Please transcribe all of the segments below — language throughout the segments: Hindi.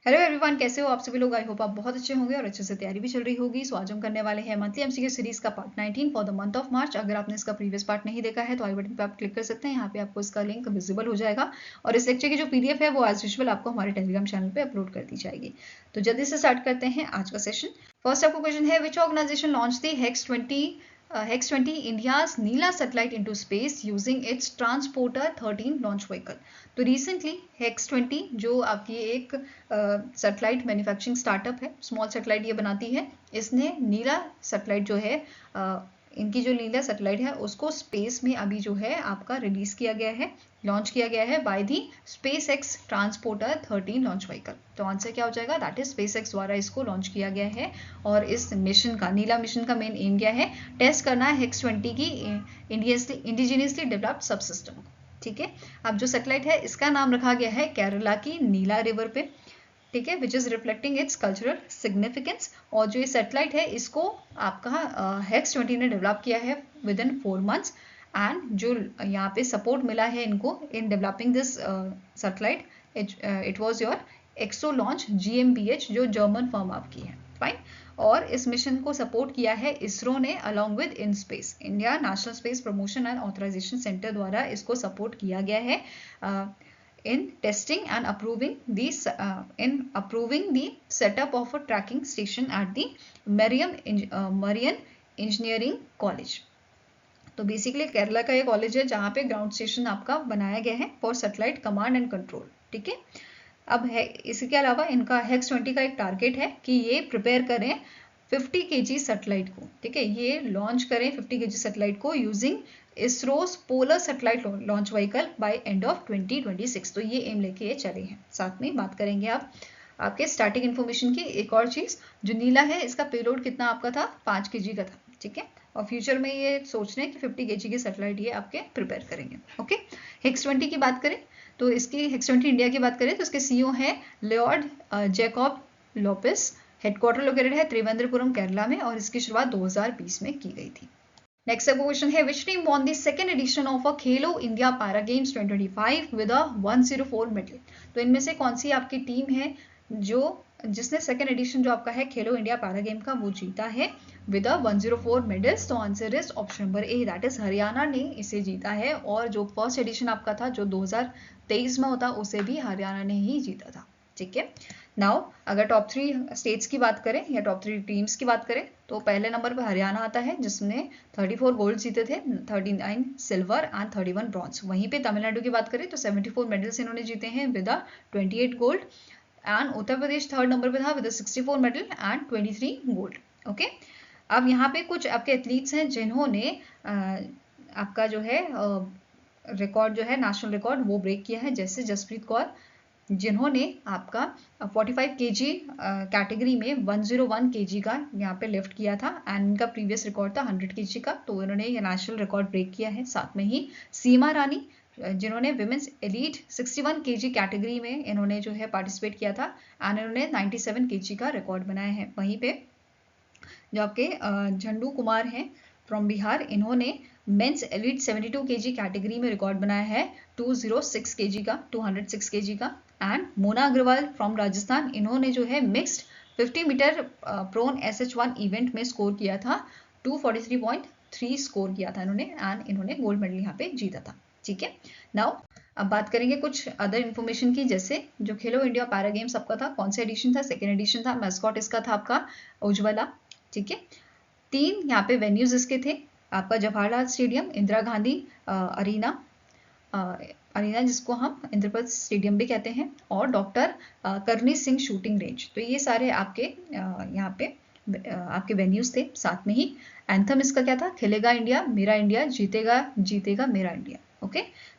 हेलो एवरीवन, कैसे हो आप सभी लोग। आई होप आप बहुत अच्छे होंगे और अच्छे से तैयारी भी चल रही होगी। सो आज हम करने वाले हैं मंथली एमसीक्यू सीरीज का part 19 for the month of मार्च। अगर आपने इसका प्रीवियस पार्ट नहीं देखा है तो आई बटन पे आप क्लिक कर सकते हैं। यहाँ पे आपको इसका लिंक विजिबल हो जाएगा और इस लेक्चर की जो पीडीएफ है वो एज यूजुअल आपको हमारे टेलीग्राम चैनल पे अपलोड कर दी जाएगी। तो जल्दी से स्टार्ट करते हैं आज का सेशन। फर्स्ट आपको क्वेश्चन है, which organisation launch the Hex-20 India's Neela satellite into space using its Transporter 13 launch vehicle। तो रिसेंटली Hex-20 जो आपकी एक सैटेलाइट मैन्युफैक्चरिंग स्टार्टअप है, स्मॉल सैटेलाइट ये बनाती है, इसने नीला सैटेलाइट जो है इनकी जो नीला सैटेलाइट है उसको स्पेस में अभी जो है आपका रिलीज किया गया है, लॉन्च किया गया है by the SpaceX transporter 13 launch vehicle. तो आंसर क्या हो जाएगा, दैट इज SpaceX द्वारा इसको लॉन्च किया गया है और इस मिशन का, नीला मिशन का मेन एम क्या है, टेस्ट करना है Hex-20 की इंडिजिनियसली डेवलप्ड सब सिस्टम को। ठीक है, अब जो सैटेलाइट है इसका नाम रखा गया है केरला की नीला रिवर पे, ठीक है, which is reflecting it's cultural significance. और जो ये सैटेलाइट है इसको आपका Hex-20 ने डेवलप किया है विद इन 4 months एंड जो यहाँ पे सपोर्ट मिला है इनको in developing this satellite, it was your Exolaunch GmbH जो जर्मन फर्म आपकी है, फाइन। और इस मिशन को सपोर्ट किया है इसरो ने along with IN SPACe, India national space promotion and authorisation centre द्वारा इसको सपोर्ट किया गया है in testing and approving the setup of a tracking station at the Marian Engineering College। तो बेसिकली केरला का ये कॉलेज है जहाँ पे ग्राउंड स्टेशन आपका बनाया गया है for satellite command and control. ठीक है, अब है इसके अलावा इनका Hex-20 का एक टारगेट है कि ये प्रिपेयर करें 50 kg सैटेलाइट को। ठीक है, ये लॉन्च करें 50 kg सैटेलाइट को using ISRO's polar satellite launch vehicle by end of 2026। तो ये एम लेके ये चले हैं। साथ में बात करेंगे आप आपके स्टार्टिंग इन्फॉर्मेशन की एक और चीज, जो नीला है इसका पेलोड कितना आपका था, 5 kg का था। ठीक है, और फ्यूचर में ये सोच रहे हैं कि 50 kg की सैटेलाइट ये आपके प्रिपेयर करेंगे। ओके, Hex-20 की बात करें तो इसकी Hex-20 इंडिया की बात करें तो इसके सीईओ हैं लियोर्ड जैकब लोपेस। हेडक्वार्टर लोकेटेड है त्रिवेंद्रपुरम केरला में और इसकी शुरुआत 2020 में की गई थी। नेक्स्ट क्वेश्चन है, which team won the second edition of a Khelo India para games 2025 with a 104 medal. तो इनमें से कौन सी आपकी टीम है जो जिसने सेकंड एडिशन जो आपका है खेलो इंडिया पैरा गेम का वो जीता है विद अ 104 मेडल्स। तो answer is option number A, that is Haryana ने इसे जीता है। और जो फर्स्ट एडिशन आपका था जो 2023 में होता उसे भी हरियाणा ने ही जीता था। ठीक है, नाउ अगर टॉप 3 स्टेट्स की बात करें या टॉप 3 टीम्स की बात करें तो पहले नंबर पर हरियाणा आता है जिसने 34 गोल्ड जीते थे, 39 सिल्वर एंड 31 ब्रॉन्ज। वहीं पे तमिलनाडु की बात करें तो 74 मेडल्स इन्होंने जीते हैं with 28 gold and Uttar Pradesh third number पे था with 64 medal and 23 gold. Okay, अब यहाँ पे कुछ आपके एथलीट्स हैं जिन्होंने आपका जो है रिकॉर्ड जो है नेशनल रिकॉर्ड वो ब्रेक किया है, जैसे जसप्रीत कौर जिन्होंने आपका 45 kg कैटेगरी में 101 kg का यहाँ पे लिफ्ट किया था एंड इनका प्रीवियस रिकॉर्ड था 100 kg का, तो इन्होंने ये नेशनल रिकॉर्ड ब्रेक किया है। साथ में ही सीमा रानी जिन्होंने विमेंस एलीट 61 kg कैटेगरी में इन्होंने जो है पार्टिसिपेट किया था एंड इन्होंने 97 kg का रिकॉर्ड बनाया है। वहीं पे जो आपके झंडू कुमार हैं फ्रॉम बिहार, इन्होंने मेंस एलीट 72 kg कैटेगरी में रिकॉर्ड बनाया है 206 kg का, 206 kg का। एंड मोना अग्रवाल फ्रॉम राजस्थान, इन्होंने जो है mixed 50 metre prone SH1 event में स्कोर किया था 243.3 स्कोर किया था इन्होंने एंड इन्होंने गोल्ड मेडल यहाँ पे जीता था। ठीक है, नाउ अब बात करेंगे कुछ अदर इन्फॉर्मेशन की, जैसे जो खेलो इंडिया पैरा गेम्स आपका था कौन सा एडिशन था, सेकेंड एडिशन था। मैस्कॉट इसका था आपका उज्ज्वला। ठीक है, 3 यहाँ पे वेन्यूज इसके थे, आपका जवाहरलाल स्टेडियम, इंदिरा गांधी अरीना जिसको हम इंद्रप्रस्थ स्टेडियम भी कहते हैं, और डॉक्टर करनी सिंह शूटिंग रेंज। तो ये सारे आपके यहाँ पे आपके वेन्यूज थे। साथ में ही एंथम इसका क्या था, खेलेगा इंडिया मेरा इंडिया, जीतेगा जीतेगा मेरा इंडिया। ओके,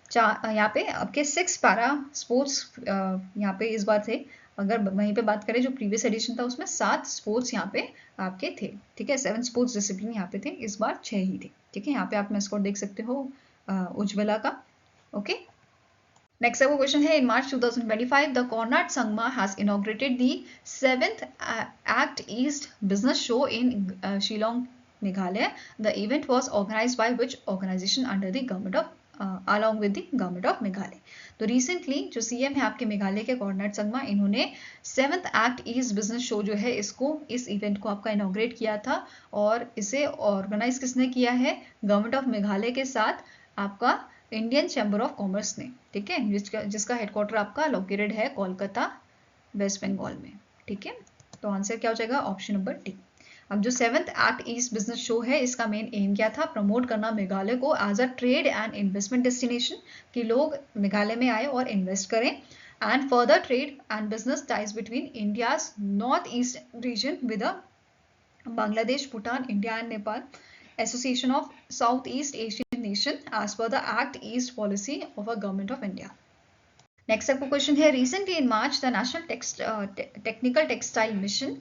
यहाँ पे आपके 6 पैरा स्पोर्ट्स यहाँ पे इस बार थे। अगर वहीं पे बात करें जो प्रीवियस एडिशन था उसमें 7 स्पोर्ट्स यहाँ पे आपके थे। ठीक है, 7 स्पोर्ट्स डिसिप्लिन यहाँ पे थे, इस बार 6 ही थे। ठीक है, यहाँ पे आप मैस्कॉट देख सकते हो उज्ज्वला का। ओके, नेक्स्ट आपको क्वेश्चन है, in March 2025 the Conrad Sangma has inaugurated the 7th Act East business show in Shillong Meghalaya. The event was organised by which organisation under the government of along with the government of Meghalaya. तो रिसेंटली जो सीएम है आपके मेघालय के कॉर्नर संगमा, इन्होंने 7th Act East business show जो है इस इवेंट को आपका इनॉग्रेट किया था, और इसे ऑर्गेनाइज किसने किया है? गवर्नमेंट ऑफ मेघालय के साथ आपका इंडियन चैम्बर ऑफ कॉमर्स ने, ठीक है, जिसका हेडक्वार्टर आपका लोकेटेड है कोलकाता, वेस्ट बंगाल में, ठीक है। तो आंसर क्या हो जाएगा? Option number D. अब जो 7th Act East business show है, इसका मेन एम क्या था? प्रमोट करना मेघालय को as a trade and investment destination, कि लोग मेघालय में आए और इन्वेस्ट करें, and further trade and business ties between India's north east region with Bangladesh, Bhutan, India and Nepal, association of south east Asian nation as per the Act East policy of a government of India. Next आपका क्वेश्चन है, recently in March the national technical textile mission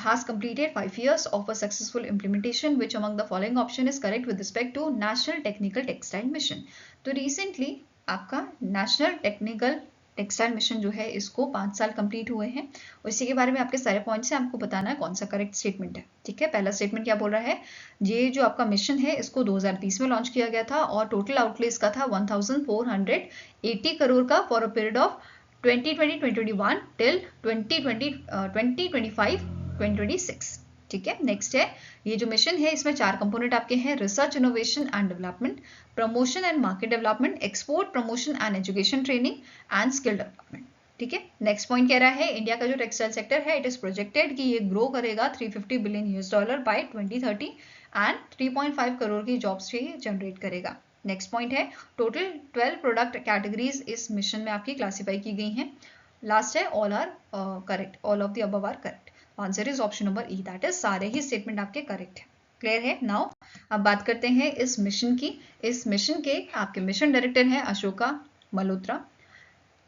has completed 5 years of a successful implementation. Which among the following option is correct with respect to National Technical Textile Mission? तो recently आपका नेशनल टेक्निकल टेक्सटाइल मिशन जो है इसको 5 साल कंप्लीट हुए हैं, और इसी के बारे में आपके सारे पॉइंट्स हैं, आपको बताना है कौन सा करेक्ट स्टेटमेंट है, ठीक है। पहला स्टेटमेंट क्या बोल रहा है? ये जो आपका मिशन है इसको 2020 में लॉन्च किया गया था, और टोटल आउटले इसका था 1480 करोड़ का for a period of 2020-2021 till 2025-2026, ठीक है। नेक्स्ट है, ये जो मिशन है इसमें 4 कंपोनेंट आपके हैं: research, innovation and development, promotion and market development, export promotion and education training and skill development, ठीक है। नेक्स्ट पॉइंट कह रहा है, इंडिया का जो टेक्सटाइल सेक्टर है इट इज प्रोजेक्टेड कि ये ग्रो करेगा $350 बिलियन बाय 2030 एंड 3.5 करोड़ की जॉब्स ये जनरेट करेगा। नेक्स्ट पॉइंट है, टोटल 12 प्रोडक्ट कैटेगरीज इस मिशन में आपकी क्लासीफाई की गई हैं। लास्ट है, all are correct, all of the above are correct. Answer is option number E, that is सारे ही स्टेटमेंट आपके करेक्ट है। क्लियर है? नाउ अब बात करते हैं इस मिशन की। इस मिशन के आपके मिशन डायरेक्टर हैं अशोका मल्होत्रा।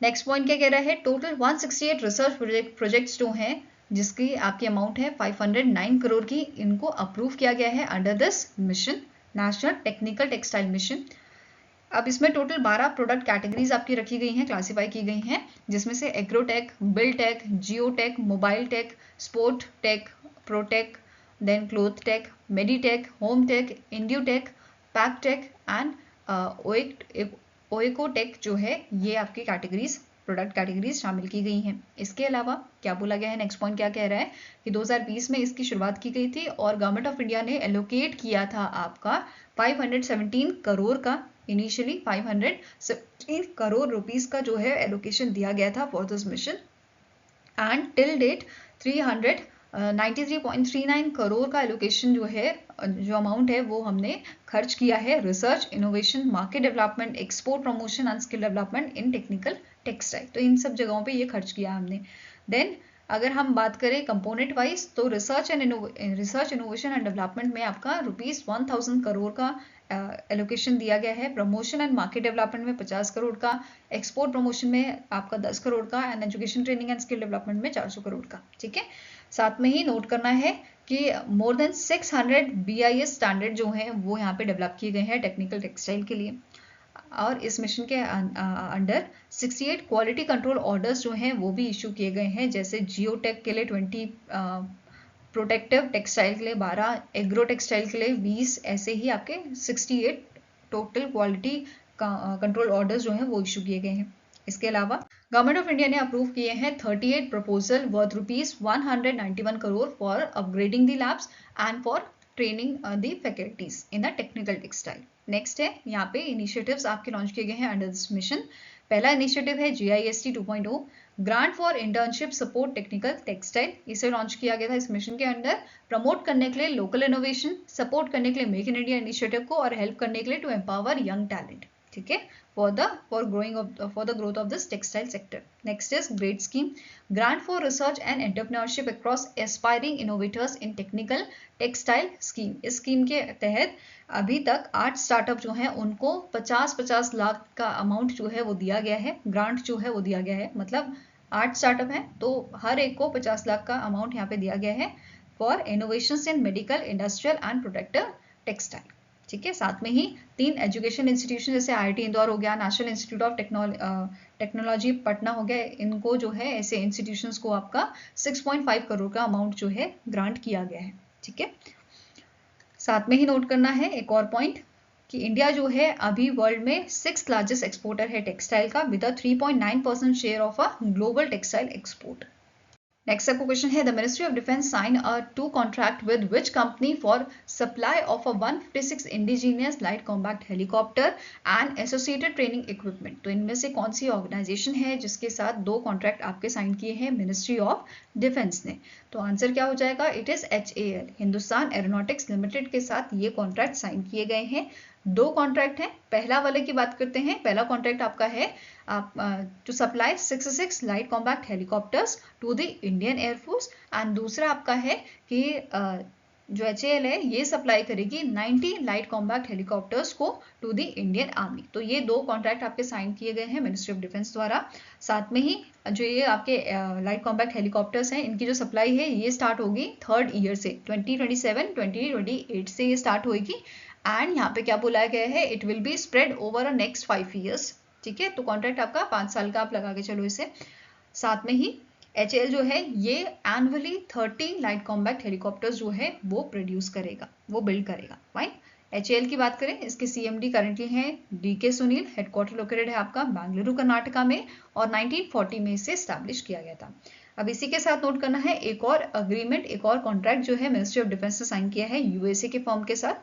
नेक्स्ट पॉइंट क्या कह रहा है, टोटल 168 रिसर्च प्रोजेक्ट्स जो हैं जिसकी आपकी अमाउंट है 509 करोड़ की, इनको अप्रूव किया गया है under this mission, national technical textile mission. अब इसमें टोटल 12 प्रोडक्ट कैटेगरीज आपकी रखी गई हैं, क्लासीफाई की गई हैं, जिसमें से agrotech, buildtech, geotech, mobile tech, sport tech, protech, then cloth tech, meditech, home tech, indutech, pack tech and oekotech जो है, ये आपकी कैटेगरीज प्रोडक्ट कैटेगरीज शामिल की गई हैं। इसके अलावा क्या बोला गया है, नेक्स्ट पॉइंट क्या कह रहा है कि 2020 में इसकी शुरुआत की गई थी और गवर्नमेंट ऑफ इंडिया ने एलोकेट किया था आपका 517 करोड़ का, इनिशियली 517 करोड़ रुपीस का जो है एलोकेशन दिया गया था for this mission, and till date 393.39 crore का एलोकेशन जो है, जो अमाउंट है वो हमने खर्च किया है research, innovation, market development, export promotion and skill development in technical textile. तो इन सब जगहों पे ये खर्च किया हमने। देन अगर हम बात करें कंपोनेंट वाइज, तो रिसर्च इनोवेशन एंड डेवलपमेंट में आपका ₹1000 करोड़ का एलोकेशन दिया गया है, प्रमोशन एंड मार्केट डेवलपमेंट में 50 करोड़ का, एक्सपोर्ट प्रमोशन में आपका 10 करोड़ का, and education training and skill development में 400 करोड़ का, ठीक है। साथ में ही नोट करना है कि मोर देन 600 BIS स्टैंडर्ड जो हैं वो यहाँ पे डेवलप किए गए हैं टेक्निकल टेक्सटाइल के लिए, और इस मिशन के अंडर 68 क्वालिटी कंट्रोल ऑर्डर्स जो हैं वो भी इशू किए गए हैं, जैसे जियोटेक के लिए 20, प्रोटेक्टिव टेक्सटाइल के लिए 12, एग्रो टेक्सटाइल के लिए 20, ऐसे ही आपके 68 टोटल क्वालिटी कंट्रोल ऑर्डर्स जो हैं वो इशू किए गए हैं। इसके अलावा गवर्नमेंट ऑफ इंडिया ने अप्रूव किए हैं 38 proposal worth ₹191 crore for upgrading the labs and for training the faculties in the technical textile. Next है, यहाँ पे इनिशिएटिव्स आपके लॉन्च किए गए हैं अंडर दिस मिशन। पहला इनिशिएटिव है GIST 2.0, grant for internship support technical textile. इसे लॉन्च किया गया था इस मिशन के अंडर, प्रमोट करने के लिए लोकल इनोवेशन, सपोर्ट करने के लिए मेक इन इंडिया इनिशिएटिव को, और हेल्प करने के लिए टू एम्पावर यंग टैलेंट, ठीक है, for the growth of this textile sector. Next is GREAT scheme, grant for research and entrepreneurship across aspiring innovators in technical textile scheme. इस स्कीम के तहत अभी तक 8 स्टार्टअप जो हैं उनको 50-50 लाख का अमाउंट जो है वो दिया गया है, ग्रांट जो है वो दिया गया है, मतलब 8 स्टार्टअप हैं तो हर एक को 50 लाख का अमाउंट यहाँ पे दिया गया है for innovations in medical, industrial and protective textile, ठीक है। साथ में ही 3 एजुकेशन इंस्टीट्यूशन जैसे IIT इंदौर हो गया, national institute of technology Patna हो गया, इनको जो है ऐसे इंस्टीट्यूशंस को आपका 6.5 करोड़ का अमाउंट जो है ग्रांट किया गया है, ठीक है। साथ में ही नोट करना है एक और पॉइंट कि इंडिया जो है अभी वर्ल्ड में 6th लार्जेस्ट एक्सपोर्टर है टेक्सटाइल का with a 3.9% share of a global textile export. Next आपको क्वेश्चन है, the ministry of defence sign a 2 contract with which company for supply of a 156 indigenous light combat helicopter and associated training equipment. तो इनमें से कौन सी ऑर्गेनाइजेशन है जिसके साथ 2 कॉन्ट्रैक्ट आपके साइन किए हैं मिनिस्ट्री ऑफ डिफेंस ने? तो आंसर क्या हो जाएगा? It is HAL, Hindustan aeronautics limited के साथ ये कॉन्ट्रैक्ट साइन किए गए हैं। 2 कॉन्ट्रैक्ट हैं। पहला वाले की बात करते हैं। पहला कॉन्ट्रैक्ट आपका है to supply 66 light combat helicopters to the Indian air force and दूसरा आपका है कि जो HAL है ये सप्लाई करेगी 90 लाइट कॉम्बैक्ट हेलीकॉप्टर्स को टू द इंडियन आर्मी। तो ये 2 कॉन्ट्रैक्ट आपके साइन किए गए हैं मिनिस्ट्री ऑफ डिफेंस द्वारा। साथ में ही जो ये आपके लाइट कॉम्बैक्ट हेलीकॉप्टर्स हैं इनकी जो सप्लाई है ये स्टार्ट होगी 3rd ईयर से, 2027-2028 से ये स्टार्ट होगी। एंड यहाँ पे क्या बोला गया है, it will be spread over a next 5 years. ठीक है, तो कॉन्ट्रैक्ट आपका 5 साल का आप लगा के चलो इसे। साथ में ही HAL जो है ये एनुअली 30 लाइट कॉम्बैक्ट हेलीकॉप्टर्स जो है वो प्रोड्यूस करेगा, वो बिल्ड करेगा। फाइन। HAL की बात करें, इसके CMD करंटली हैं DK सुनील। हेडक्वार्टर लोकेटेड है आपका बेंगलुरु कर्नाटका में और 1940 में इसे स्टैब्लिश किया गया था। अब इसी के साथ नोट करना है एक और अग्रीमेंट, एक और कॉन्ट्रैक्ट जो है मिनिस्ट्री ऑफ डिफेंस ने साइन किया है USA के फर्म के साथ।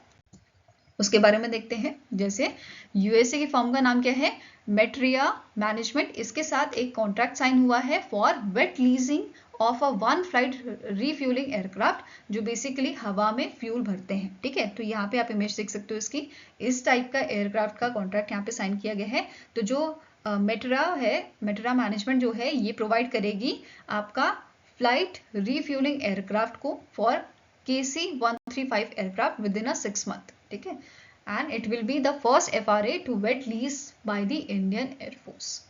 उसके बारे में देखते हैं। जैसे USA की फर्म का नाम क्या है? Metrea management. इसके साथ एक कॉन्ट्रैक्ट साइन हुआ है for wet leasing of a 1 flight refuelling aircraft जो बेसिकली हवा में फ्यूल भरते हैं। ठीक है, तो यहाँ पे आप इमेज देख सकते हो इसकी। इस टाइप का एयरक्राफ्ट का कॉन्ट्रैक्ट यहाँ पे साइन किया गया है। तो जो मेट्रा है, मेट्रा मैनेजमेंट जो है ये प्रोवाइड करेगी आपका फ्लाइट रीफ्यूलिंग एयरक्राफ्ट को for KC-135 aircraft with in a 6 month। ठीक है, and it will be the first FRA to wet lease by the Indian Air Force.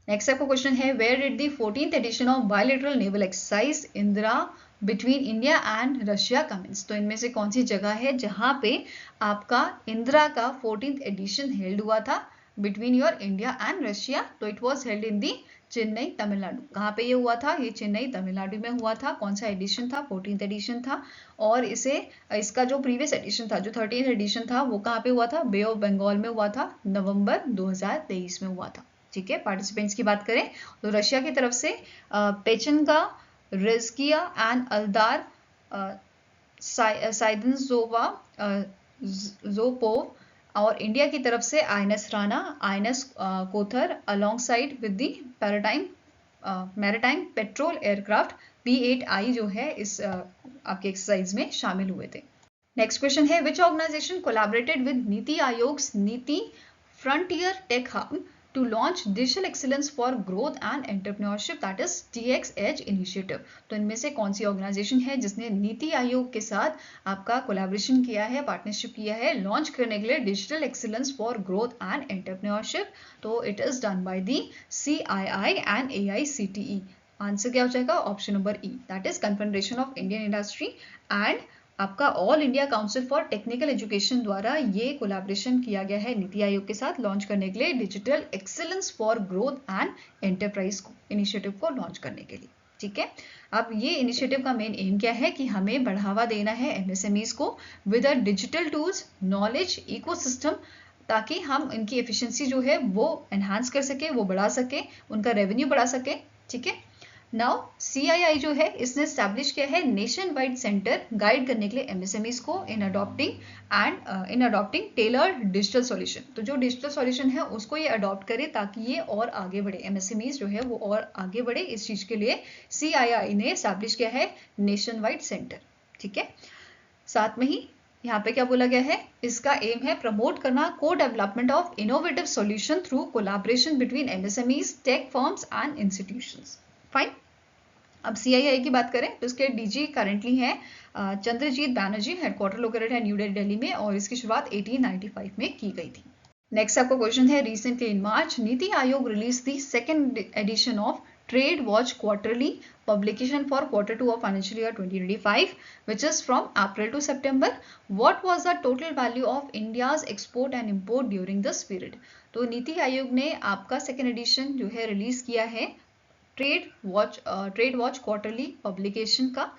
Next आपको क्वेश्चन है, where did the 14th edition of bilateral naval exercise Indira between India and Russia commence? तो इनमें से कौन सी जगह है जहां पे आपका इंदिरा का 14th एडिशन हेल्ड हुआ था between your India and Russia? तो इट वॉज हेल्ड इन दी चेन्नई तमिलनाडु। कहाँ पे ये हुआ था? ये चेन्नई तमिलनाडु में हुआ था। कौन सा एडिशन था? 14th एडिशन था। और इसका जो प्रीवियस एडिशन था, जो 13th एडिशन था, वो कहाँ पे हुआ था? बे ऑफ बंगाल में हुआ था, नवंबर 2023 में हुआ था। ठीक है, पार्टिसिपेंट्स की बात करें तो रशिया की तरफ से पेचनगा, रेज़किया एंड अल्दार साइदनजोवा जोपोव, और इंडिया की तरफ से INS Rana, INS Kuthar alongside with the maritime patrol aircraft P-8I जो है इस आपके एक्सरसाइज में शामिल हुए थे। नेक्स्ट क्वेश्चन है, विच ऑर्गेनाइजेशन कोलैबोरेटेड विद नीति आयोग्स नीति frontier tech hub to launch digital excellence for growth and entrepreneurship, that is DX Edge initiative? तो इनमें से कौन सी ऑर्गेनाइजेशन है जिसने नीति आयोग के साथ आपका कोलैबोरेशन किया है, पार्टनरशिप किया है लॉन्च करने के लिए digital excellence for growth and entrepreneurship? तो it is done by the CII and AICTE। Answer क्या हो जाएगा? Option number E, that is confederation of Indian industry and आपका all India council for technical education द्वारा ये कोलैबोरेशन किया गया है नीति आयोग के साथ लॉन्च करने के लिए digital excellence for growth and enterprise initiative को लॉन्च करने के लिए। ठीक है, अब ये इनिशिएटिव का मेन एम क्या है कि हमें बढ़ावा देना है MSMEs को with a digital tools, knowledge ecosystem, ताकि हम इनकी एफिशिएंसी जो है वो एनहांस कर सके, वो बढ़ा सके, उनका रेवेन्यू बढ़ा सके। ठीक है, नाउ CII जो है इसने स्टैब्लिश किया है नेशन वाइड सेंटर गाइड करने के लिए MSMEs को इन अडॉप्टिंग टेलर्ड डिजिटल सॉल्यूशन। तो जो डिजिटल सॉल्यूशन है उसको ये अडॉप्ट करे ताकि ये और आगे बढ़े, MSMEs जो है वो और आगे बढ़े। इस चीज के लिए CII ने स्टैब्लिश किया है नेशन वाइड सेंटर। ठीक है, साथ में ही यहाँ पे क्या बोला गया है, इसका एम है प्रमोट करना को development of innovative solution through collaboration between MSMEs, tech firms and institutions. Fine. अब CII की बात करें तो इसके DG करंटली हैं चंद्रजीत बैनर्जी। हेडक्वार्टर लोकेटेड है न्यू दिल्ली में और इसकी शुरुआत 1895 में की गई थी। नेक्स्ट आपका क्वेश्चन है, recently in March NITI Aayog release the 2nd edition of trade watch quarterly publication for Q2 of financial year 2025, which is from April to September. What was the total value of India's export and import during this period? तो नीति आयोग ने आपका 2nd एडिशन जो है रिलीज किया है ट्रेड वॉच क्वार्टरली पब्लिकेशन का,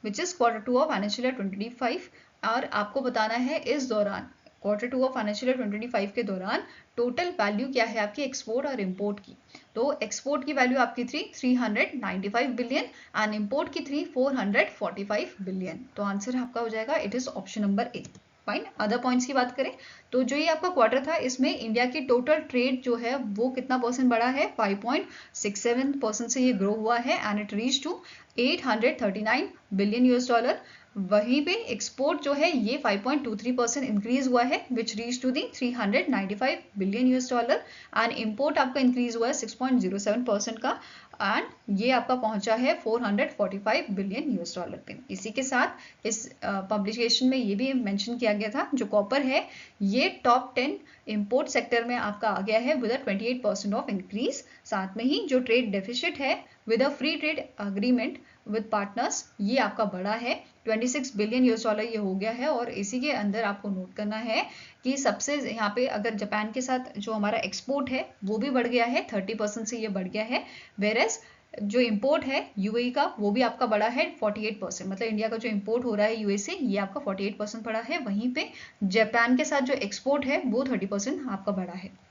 which is Q2 of financial year 2025, और आपको बताना है इस दौरान Q2 ऑफ फाइनेंशियल ईयर 2025 के दौरान टोटल वैल्यू क्या है आपकी एक्सपोर्ट और इंपोर्ट की? तो एक्सपोर्ट की वैल्यू आपकी थी 395 बिलियन एंड इंपोर्ट की थी 445 बिलियन। तो आंसर आपका हो जाएगा it is option number A. Fine. Other points की बात करें तो जो ये आपका क्वार्टर था इसमें इंडिया की टोटल ट्रेड जो है वो कितना परसेंट बढ़ा है? 5.67% से ये ग्रो हुआ है and it reach to 839 billion US dollar. वहीं पे एक्सपोर्ट जो है ये 5.23% इंक्रीज हुआ है which reach to the 395 billion US dollar and import आपका इंक्रीज हुआ है 6.07% का एंड ये आपका पहुंचा है 445 बिलियन यूएस डॉलर पे। इसी के साथ इस पब्लिकेशन में ये भी मेंशन किया गया था जो कॉपर है ये टॉप 10 इंपोर्ट सेक्टर में आपका आ गया है विद अ 28% ऑफ इंक्रीज। साथ में ही जो ट्रेड डेफिसिट है with a free trade agreement with partners ये आपका बड़ा है 26 बिलियन यूएस डॉलर ये हो गया है। और इसी के अंदर आपको नोट करना है कि सबसे यहाँ पे अगर जापान के साथ जो हमारा एक्सपोर्ट है वो भी बढ़ गया है 30% से ये बढ़ गया है। वेरएस जो इंपोर्ट है यूएई का वो भी आपका बढ़ा है 48%। मतलब इंडिया का जो इंपोर्ट हो रहा है यूएई से ये आपका 48% बढ़ा है। वहीं पे जापान के साथ जो एक्सपोर्ट है वो 30% आपका बढ़ा है।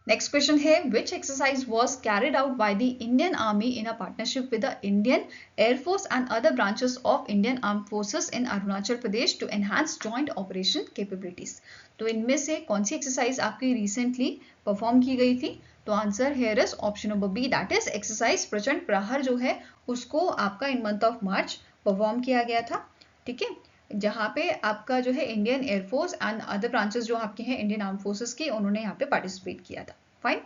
नेक्स्ट क्वेश्चन है which exercise was carried out by the Indian army in a partnership with the Indian air force and other branches of Indian arm forces in Arunachal Pradesh to enhance joint operation capabilities. तो इनमें से कौन सी एक्सरसाइज आपकी रिसेंटली परफॉर्म की गई थी? तो answer here is option number B that is exercise Prachand Prahar जो है उसको आपका in month of March perform किया गया था। ठीक है, जहाँ पे आपका जो है Indian air force and other branches जो आपके हैं इंडियन आर्म फोर्सेस की उन्होंने यहाँ पे पार्टिसिपेट किया था। फाइन।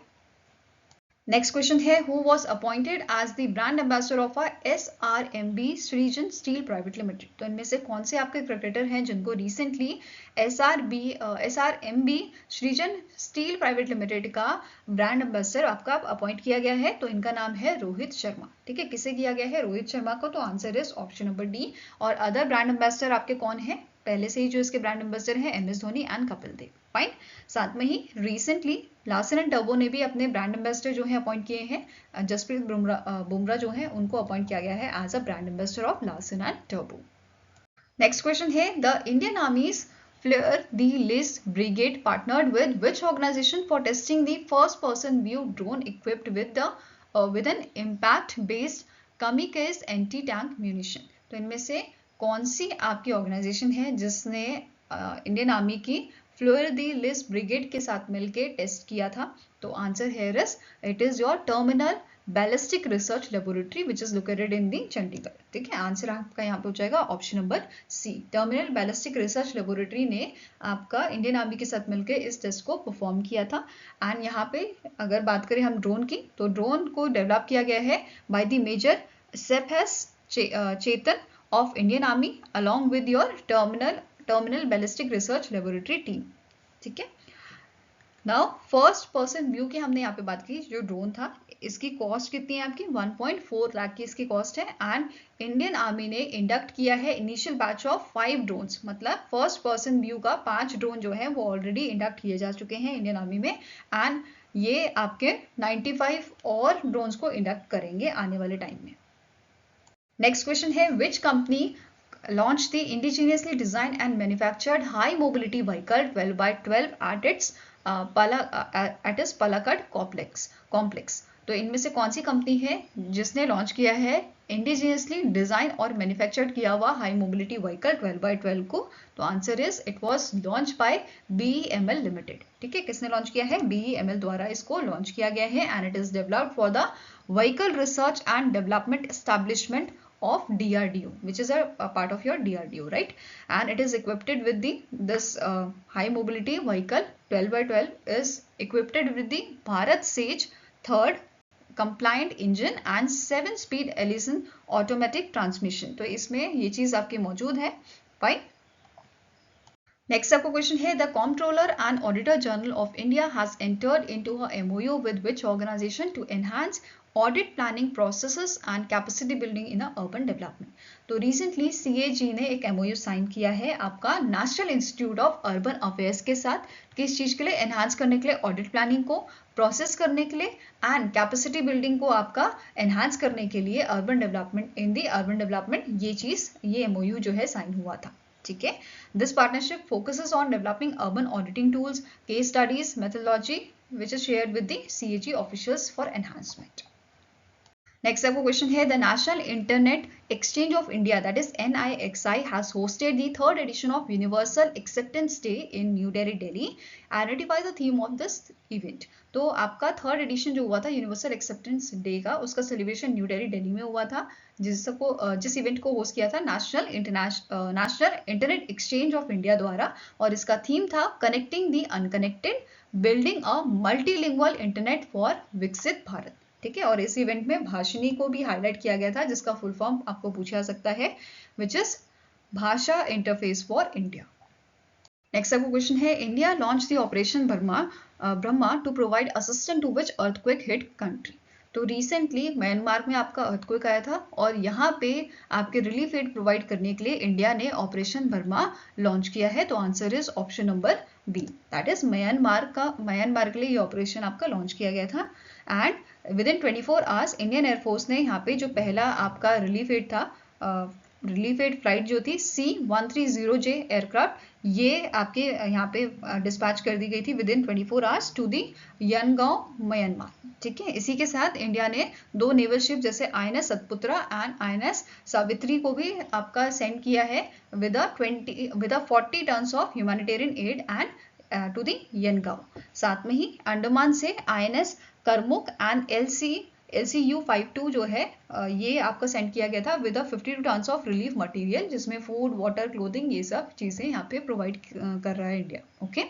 नेक्स्ट क्वेश्चन है who was appointed as the brand ambassador of SRMB Srijan steel private limited. तो इनमें से कौन से आपके क्रिकेटर हैं जिनको recently SRMB Srijan steel private limited का ब्रांड एम्बेसडर आपका अपॉइंट किया गया है? तो इनका नाम है रोहित शर्मा। ठीक है, किसे किया गया है? रोहित शर्मा को। तो answer is option number D. और अदर ब्रांड एम्बेसडर आपके कौन है? पहले से ही जो इसके ब्रांड एम्बेसडर हैं MS Dhoni and Kapil Dev. Fine. साथ में ही रिसेंटली लार्सन एंड टर्बो ने भी अपने ब्रांड एम्बेसडर जो है अपॉइंट किए हैं। जसप्रीत बुमराह जो है उनको अपॉइंट किया गया है as a brand ambassador of Larsen and टर्बो। नेक्स्ट क्वेश्चन है the Indian army's Fleur the Lis Brigade partnered with which organization for testing the first-person view drone equipped with an impact-based kamikaze anti-tank munition। तो इनमें से कौन सी आपकी ऑर्गेनाइजेशन है जिसने इंडियन आर्मी की फ्लोर दी लिस ब्रिगेड के साथ मिलकर टेस्ट किया था? तो answer here is it is your terminal ballistic research laboratory which is located in the Chandigarh. ठीक है, आंसर आपका यहाँ पे हो जाएगा option number C. Terminal ballistic research laboratory ने आपका इंडियन आर्मी के साथ मिलकर इस टेस्ट को परफॉर्म किया था। एंड यहाँ पे अगर बात करें हम ड्रोन की तो ड्रोन को डेवलप किया गया है बाय द मेजर सेफेस Chetan of Indian army along with your terminal ballistic research laboratory team. ठीक है, नाउ फर्स्ट पर्सन व्यू की हमने यहाँ पे बात की। जो ड्रोन था इसकी कॉस्ट कितनी है आपकी? 1.4 लाख की इसकी कॉस्ट है। एंड इंडियन आर्मी ने इंडक्ट किया है इनिशियल बैच ऑफ 5 ड्रोन्स। मतलब फर्स्ट पर्सन व्यू का 5 ड्रोन जो है वो ऑलरेडी इंडक्ट किए जा चुके हैं इंडियन आर्मी में। एंड ये आपके 95 और ड्रोन्स को इंडक्ट करेंगे आने वाले टाइम में। नेक्स्ट क्वेश्चन है which company launched the indigenously designed and manufactured high mobility vehicle 12x12 at its Palakkad complex। तो इनमें से कौन सी कंपनी है जिसने लॉन्च किया है इंडिजिनियसली डिजाइन और मैन्युफैक्चर्ड किया हुआ हाई मोबिलिटी व्हीकल 12x12 को? तो answer is it was launch by BEML limited. ठीक है, किसने लॉन्च किया है? BEML द्वारा इसको लॉन्च किया गया है and it is developed for the vehicle research and development establishment of DRDO, which is a part of your DRDO, right? And it is equipped with this high mobility vehicle 12x12 is equipped with the Bharat Sage third compliant engine and 7-speed Allison automatic transmission। तो इसमें ये चीज आपकी मौजूद है। फाइन। नेक्स्ट आपको क्वेश्चन है the comptroller and auditor general of India has entered into a MOU with which organisation to enhance audit planning processes and capacity building in urban development. तो रिसेंटली CAG ने एक MOU साइन किया है आपका national institute of urban affairs के साथ। किस चीज के लिए? एनहांस करने के लिए ऑडिट प्लानिंग को, प्रोसेस करने के लिए एंड कैपेसिटी बिल्डिंग को आपका एनहांस करने के लिए urban development in the urban development. ये MOU जो है साइन हुआ था। ठीक है। This partnership focuses on developing urban auditing tools, case studies, methodology which is shared with the CAG officials for enhancement. Next आपको क्वेश्चन है, the national internet exchange of India that is NIXI has hosted the third edition of universal acceptance day in new Delhi. Identify the theme of this event. तो आपका थर्ड एडिशन जो हुआ था यूनिवर्सल एक्सेप्टेंस डे का, उसका सेलिब्रेशन न्यू दिल्ली में हुआ था, जिस इवेंट को होस्ट किया था national internet exchange of India द्वारा, और इसका थीम था connecting the unconnected, building a multilingual internet for विकसित भारत। ठीक है, और इस इवेंट में भाषिनी को भी हाईलाइट किया गया था, जिसका फुल फॉर्म आपको पूछा जा सकता है, which is Bhasha interface for India. Next आपको क्वेश्चन है, India launch the operation Brahma to provide assistance to which earthquake hit country. तो रिसेंटली म्यांमार में आपका अर्थक्वेक आया था, और यहाँ पे आपके रिलीफ एड प्रोवाइड करने के लिए इंडिया ने ऑपरेशन ब्रह्मा लॉन्च किया है। तो answer is option number B, that is Myanmar के लिए ये ऑपरेशन आपका लॉन्च किया गया था। And within 24 hours Indian air force ने यहाँ पे जो पहला आपका रिलीफ एड था, रिलीफ एड फ्लाइट जो थी C-130J एयरक्राफ्ट, ये आपके यहाँ पे डिस्पैच कर दी गई थी within 24 hours to the Yangon Myanmar. ठीक है, इसी के साथ इंडिया ने 2 नेवल शिप जैसे INS Satpura and INS Savitri को भी आपका सेंड किया है with a 40 tons of humanitarian aid and to the Yangon. साथ में ही अंडमान से INS करमुक एंड LCU-52 जो है ये आपका सेंड किया गया था with 52 tons of relief material, जिसमें फूड, वाटर, क्लोथिंग, ये सब चीजें यहाँ पे प्रोवाइड कर रहा है इंडिया। ओके,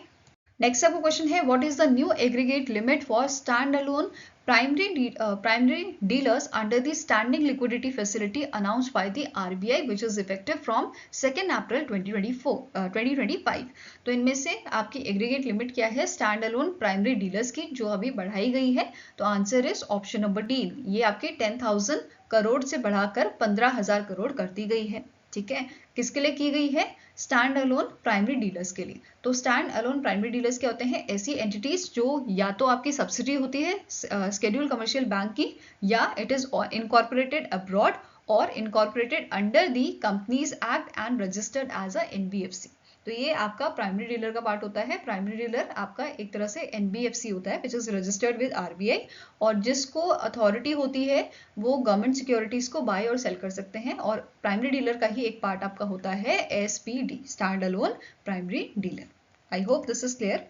नेक्स्ट आपको क्वेश्चन है, what is the new aggregate limit for stand alone primary dealers under the standing liquidity facility announced by the RBI which is effective from 2nd April 2025। तो इनमें से आपकी एग्रीगेट लिमिट क्या है स्टैंड अलोन प्राइमरी डीलर्स की, जो अभी बढ़ाई गई है? तो answer is option number D, ये आपके 10,000 करोड़ से बढ़ाकर 15,000 करोड़ कर दी गई है। ठीक है, किसके लिए की गई है? स्टैंड अलोन प्राइमरी डीलर्स के लिए। तो स्टैंड अलोन प्राइमरी डीलर्स क्या होते हैं? ऐसी एंटिटीज जो या तो आपकी सब्सिडी होती है शेड्यूल कमर्शियल बैंक की, या इट इज इनकॉर्पोरेटेड अब्रॉड और incorporated under the companies act and registered as a NBFC। तो ये आपका प्राइमरी डीलर का पार्ट होता है। प्राइमरी डीलर आपका एक तरह से NBFC होता है which is registered with RBI, और जिसको अथॉरिटी होती है वो गवर्नमेंट सिक्योरिटीज को बाय और सेल कर सकते हैं, और प्राइमरी डीलर का ही एक पार्ट आपका होता है SPD, stand alone primary dealer. I hope this is clear.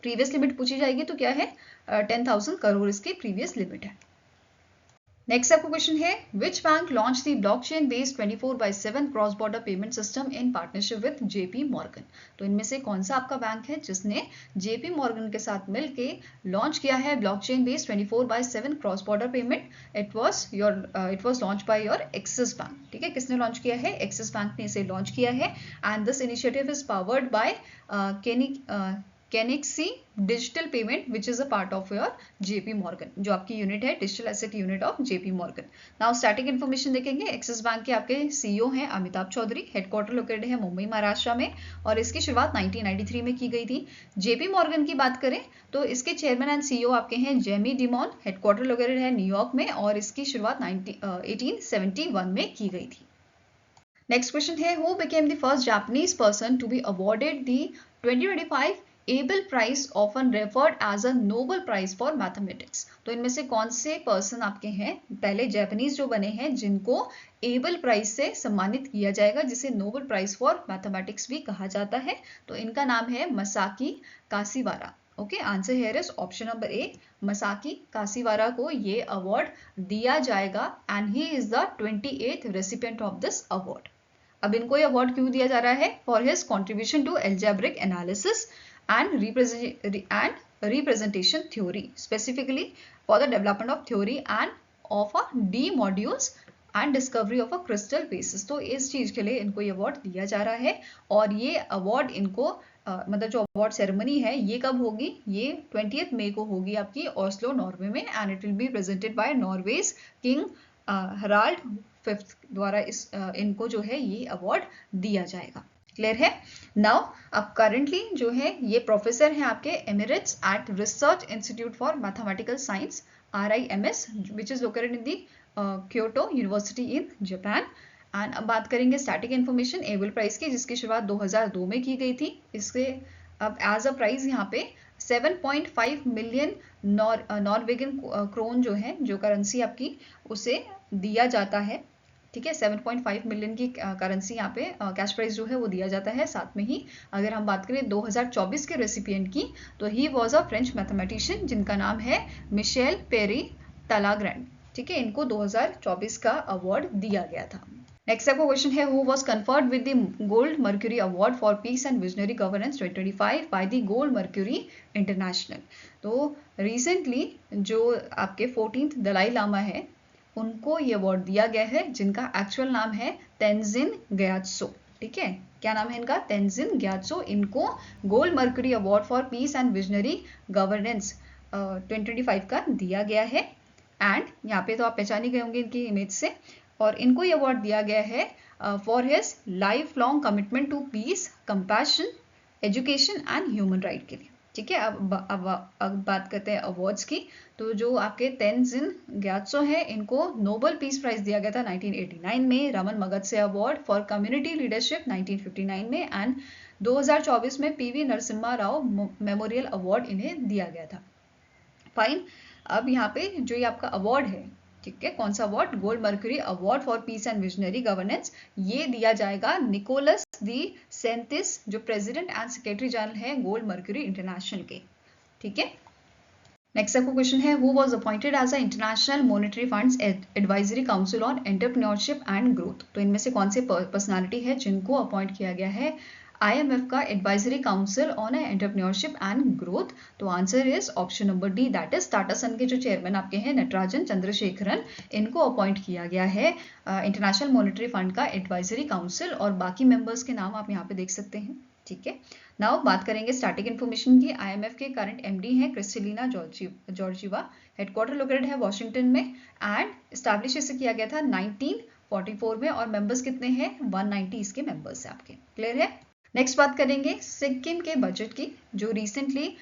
Previous limit पूछी जाएगी तो क्या है? 10,000 करोड़ इसकी प्रीवियस लिमिट है। नेक्स्ट आपको क्वेश्चन है, which bank launch the blockchain based 24/7 cross border payment system in partnership with JP Morgan। तो इनमें से कौन सा आपका बैंक है जिसने JP Morgan के साथ मिलके लॉन्च किया है blockchain based 24/7 cross border payment? It was launch by your axis bank. ठीक है, किसने लॉन्च किया है? एक्सिस बैंक ने इसे लॉन्च किया है। And this initiative is powered by Kenixi digital payment which is a part of your JP Morgan, जो आपकी यूनिट है digital asset unit of JP Morgan। Now static information देखेंगे। एक्सिस बैंक के आपके CEO हैं अमिताभ चौधरी, हेडक्वार्टर लोकेटेड है मुंबई महाराष्ट्र में, और इसकी शुरुआत 1993 में की गई थी। JP Morgan की बात करें तो इसके चेयरमैन एंड CEO आपके हैं जेमी डिमॉन, हेडक्वार्टर लोकेटेड है न्यूयॉर्क में, और इसकी शुरुआत 1871 में की गई थी। नेक्स्ट क्वेश्चन है, who became the first Japanese person to be awarded the 2025 Abel prize often referred as a Nobel prize for mathematics? तो इनमें से कौन से पर्सन आपके हैं पहले जापानीज जो बने हैं जिनको एबल प्राइज से सम्मानित किया जाएगा, जिसे नोबल प्राइज फॉर मैथमेटिक्स भी कहा जाता है? तो इनका नाम है Masaki Kashiwara. Okay, answer here is option number A, Masaki Kashiwara को ये अवार्ड दिया जाएगा, and he is the 28th recipient of this award. अब इनको ये अवार्ड क्यों दिया जा रहा है? For his contribution to algebraic analysis and representation theory, specifically for the development of theory and of a D modules and discovery of a crystal basis। तो इस चीज के लिए इनको ये अवार्ड दिया जा रहा है, और ये अवार्ड इनको मतलब जो अवार्ड सेरेमनी है ये कब होगी? ये 20th मई को होगी आपकी ओस्लो नॉर्वे में, and it will be presented by Norway's king Harald 5th द्वारा इनको जो है ये अवार्ड दिया जाएगा। क्लियर है? नाउ अब करंटली जो है ये प्रोफेसर हैं आपके emeritus at research institute for mathematical science RIMS, which is located in the Kyoto university in Japan, and अब बात करेंगे स्टैटिक इन्फॉर्मेशन एबल प्राइस की, जिसकी शुरुआत 2002 में की गई थी। इसके अब एज अ प्राइस यहाँ पे 7.5 मिलियन नॉर्वेगियन क्रोन जो है, जो करेंसी आपकी, उसे दिया जाता है। ठीक है, 7.5 मिलियन की करेंसी यहाँ पे कैश प्राइस जो है वो दिया जाता है। साथ में ही अगर हम बात करें 2024 के रेसिपिएंट की, तो he was a French mathematician जिनका नाम है मिशेल पेरी टलाग्रैंड। ठीक है, इनको 2024 का अवार्ड दिया गया था। नेक्स्ट आपका क्वेश्चन है, who was conferred with the gold mercury award for peace and visionary governance 2025 by the gold mercury international. तो रिसेंटली जो आपके 14th दलाई लामा है, उनको ये अवार्ड दिया गया है, जिनका एक्चुअल नाम है तेंजिन ग्यात्सो। ठीक है, क्या नाम है इनका? तेंजिन ग्यात्सो। इनको gold mercury award for peace and visionary governance 2025 का दिया गया है। एंड यहाँ पे तो आप पहचान ही गए होंगे इनकी इमेज से। और इनको ये अवार्ड दिया गया है for his life long commitment to peace, compassion, education and human right के लिए। ठीक है, अब बात करते हैं अवार्ड्स की। तो जो आपके तेंजिन ग्यात्सो है, इनको नोबेल पीस प्राइज दिया गया था 1989 में, Raman Magsaysay award for community leadership 1959 में, एंड 2024 में PV Narasimha Rao memorial award इन्हें दिया गया था। फाइन, अब यहाँ पे जो ये आपका अवार्ड है, ठीक है, कौन सा अवार्ड? Gold mercury award for peace and visionary governance. ये दिया जाएगा निकोलस दी सेंटिस, जो प्रेसिडेंट एंड सेक्रेटरी जनरल है गोल्ड मर्क्यूरी इंटरनेशनल के। ठीक है, नेक्स्ट आपको क्वेश्चन है, who was appointed as a international monetary funds advisory council on entrepreneurship and growth. तो इनमें से कौन से पर्सनालिटी है जिनको अपॉइंट किया गया है IMF का advisory council on entrepreneurship and growth? तो answer is option number D, that is Tata son के जो चेयरमैन आपके हैं नटराजन चंद्रशेखरन, इनको अपॉइंट किया गया है इंटरनेशनल मॉनेटरी फंड का एडवाइजरी काउंसिल। और बाकी मेंबर्स के नाम आप यहाँ पे देख सकते हैं। ठीक है, नाउ बात करेंगे स्टैटिक इन्फॉर्मेशन की। IMF के करंट MD हैं क्रिस्टलिना जॉर्जीवा, हेडक्वार्टर लोकेटेड है वॉशिंगटन में, एंड स्टैब्लिश इसे किया गया था 1944 में, और मेंबर्स कितने हैं? 190 इसके मेंबर्स हैं आपके। क्लियर है? नेक्स्ट बात करेंगे सिक्किम के बजट की, जो रिसेंटली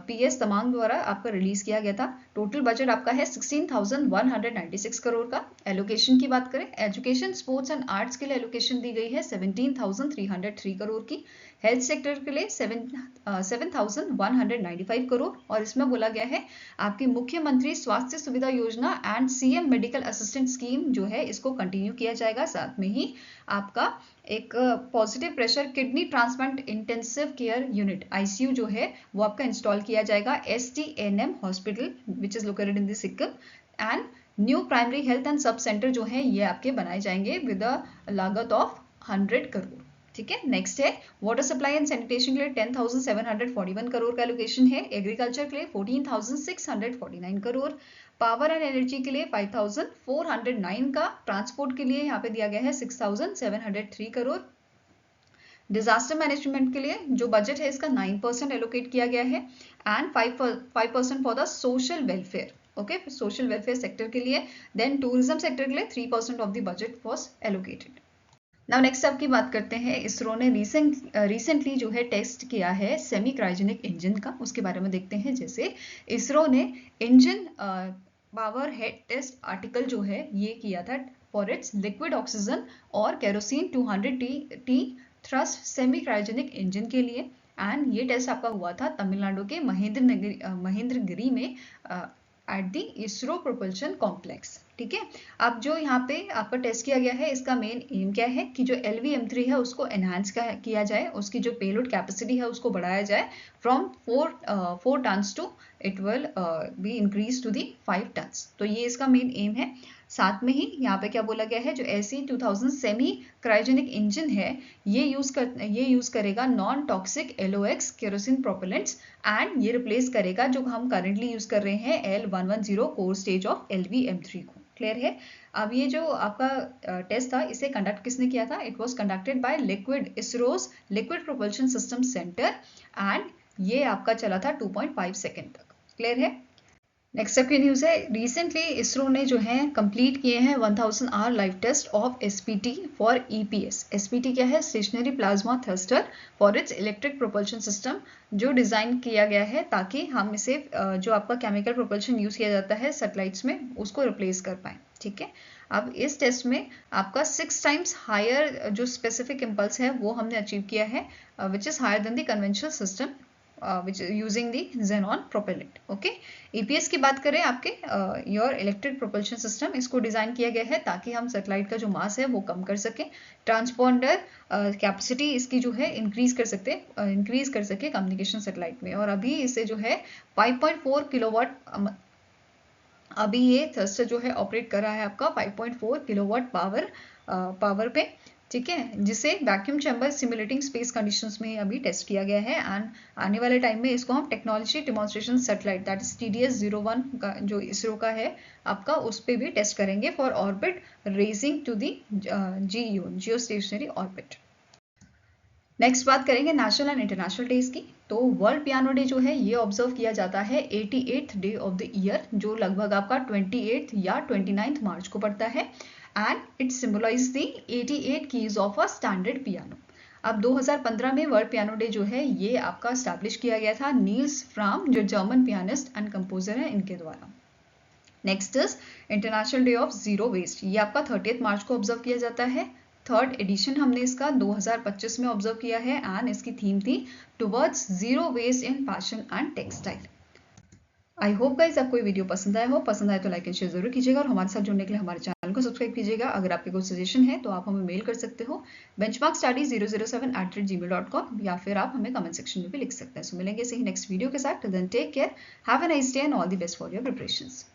PS तमांग द्वारा आपका रिलीज किया गया था। टोटल बजट आपका है 16,196 करोड़ का। एलोकेशन की बात करें, एजुकेशन, स्पोर्ट्स एंड आर्ट्स के लिए एलोकेशन दी गई है 17,303 करोड़ की। हेल्थ सेक्टर के लिए 7,195 करोड़, और इसमें बोला गया है आपकी मुख्यमंत्री स्वास्थ्य सुविधा योजना and CM medical assistant scheme जो है, इसको कंटिन्यू किया जाएगा। साथ में ही आपका एक positive pressure kidney transplant intensive care unit ICU जो है, वो आपका इंस्टॉल किया जाएगा STNM hospital which is located in the Sikkim. And new primary health and sub centre जो है, ये आपके बनाए जाएंगे विद अ लागत ऑफ 100 करोड़। ठीक है, नेक्स्ट है वाटर सप्लाई एंड सैनिटेशन के लिए 10,741 करोड़ का एलोकेशन है। एग्रीकल्चर के लिए 14,649 करोड़। पावर एंड एनर्जी के लिए 5,409 का। ट्रांसपोर्ट के लिए यहाँ पे दिया गया है 6,703 करोड़। डिजास्टर मैनेजमेंट के लिए जो बजट है इसका 9% एलोकेट किया गया है, and 5% for the social welfare. Okay, social welfare sector के लिए। देन टूरिज्म सेक्टर के लिए 3% of the budget was allocated. Now next आपकी बात करते हैं, इसरो ने रिसेंटली जो है टेस्ट किया है सेमी क्रायोजेनिक इंजन का, उसके बारे में देखते हैं। जैसे इसरो ने engine power head test article जो है ये किया था फॉर इट्स लिक्विड ऑक्सीजन और kerosene 200T thrust semi cryogenic engine के लिए। एंड ये टेस्ट आपका हुआ था तमिलनाडु के महेंद्रगिरी में at the ISRO propulsion complex. ठीक है, अब जो यहाँ पे आपका टेस्ट किया गया है, इसका मेन एम क्या है कि जो LV-M3 है उसको एनहांस किया जाए, उसकी जो पेलोड कैपेसिटी है उसको बढ़ाया जाए from 4 tons to it will be increase to the 5 tons. तो ये इसका मेन एम है। साथ में ही यहाँ पे क्या बोला गया है, जो SE-2000 सेमी क्रायोजेनिक इंजन है, ये यूज करेगा non toxic LOX kerosene propellants, and ये रिप्लेस करेगा जो हम करेंटली यूज कर रहे हैं L110 core stage of LV-M3 को। क्लियर है? अब ये जो आपका टेस्ट था, इसे कंडक्ट किसने किया था? It was conducted by ISRO's liquid propulsion system centre, and ये आपका चला था 2.5 सेकेंड तक। क्लियर है? नेक्स्ट आपकी न्यूज है, रिसेंटली इसरो ने जो है कंप्लीट किए हैं 1000 hour live test of SPT for EPS। SPT क्या है? Stationary plasma thruster for its electric propulsion system, जो डिजाइन किया गया है ताकि हम इसे जो आपका केमिकल प्रोपल्शन यूज किया जाता है सैटेलाइट्स में, उसको रिप्लेस कर पाए। ठीक है, अब इस टेस्ट में आपका 6 टाइम्स हायर जो स्पेसिफिक इम्पल्स है वो हमने अचीव किया है, which is higher than the conventional system which is using the xenon propellant. Okay, EPS की बात करें आपके योर इलेक्ट्रिक प्रोपल्शन सिस्टम, इसको डिज़ाइन किया गया है ताकि हम सैटेलाइट का जो मास है वो कम कर सकें, ट्रांसपॉन्डर कैपेसिटी इसकी जो है इंक्रीज कर सके कम्युनिकेशन सैटेलाइट में। और अभी इसे जो है 5.4 किलोवाट अभी ये थ्रस्टर जो है ऑपरेट कर रहा है आपका 5.4 किलोवाट पावर पे, ठीक है, जिसे vacuum chamber simulating space conditions में अभी टेस्ट किया गया है। एंड आने वाले टाइम में इसको हम technology demonstration satellite that is TDS-01 का जो इसरो का है आपका, उस पर भी टेस्ट करेंगे for orbit raising to the GEO, geostationary orbit. Next बात करेंगे नेशनल एंड इंटरनेशनल डेज की। तो वर्ल्ड पियानो डे जो है ये ऑब्जर्व किया जाता है 88th day of the year, जो लगभग आपका 28 या 29 मार्च को पड़ता है। And it symbolise the 88 keys of a standard piano. अब 2015 में वर्ल्ड पियानो डे जो है ये आपका स्टैब्लिश किया गया था नील्स फ्राम, जो जर्मन पियानिस्ट एंड कंपोजर है, इनके द्वारा। Next is international day of zero waste, ये आपका 30 मार्च को ऑब्जर्व किया जाता है। थर्ड एडिशन हमने इसका 2025 में ऑब्जर्व किया है एंड इसकी थीम थी towards zero waste in fashion and textile. I hope guys आपको ये वीडियो पसंद आया हो। पसंद आए तो लाइक एंड शेयर जरूर कीजिएगा और हमारे साथ जुड़ने के लिए हमारे चैनल को सब्सक्राइब कीजिएगा। अगर आपके कोई सजेशन है तो आप हमें मेल कर सकते हो benchmarkstudy007@gmail.com, या फिर आप हमें कमेंट सेक्शन में भी लिख सकते हैं। सो मिलेंगे इसे ही नेक्स्ट वीडियो के साथ। Till then take care, have a nice day and all the best for your preparations.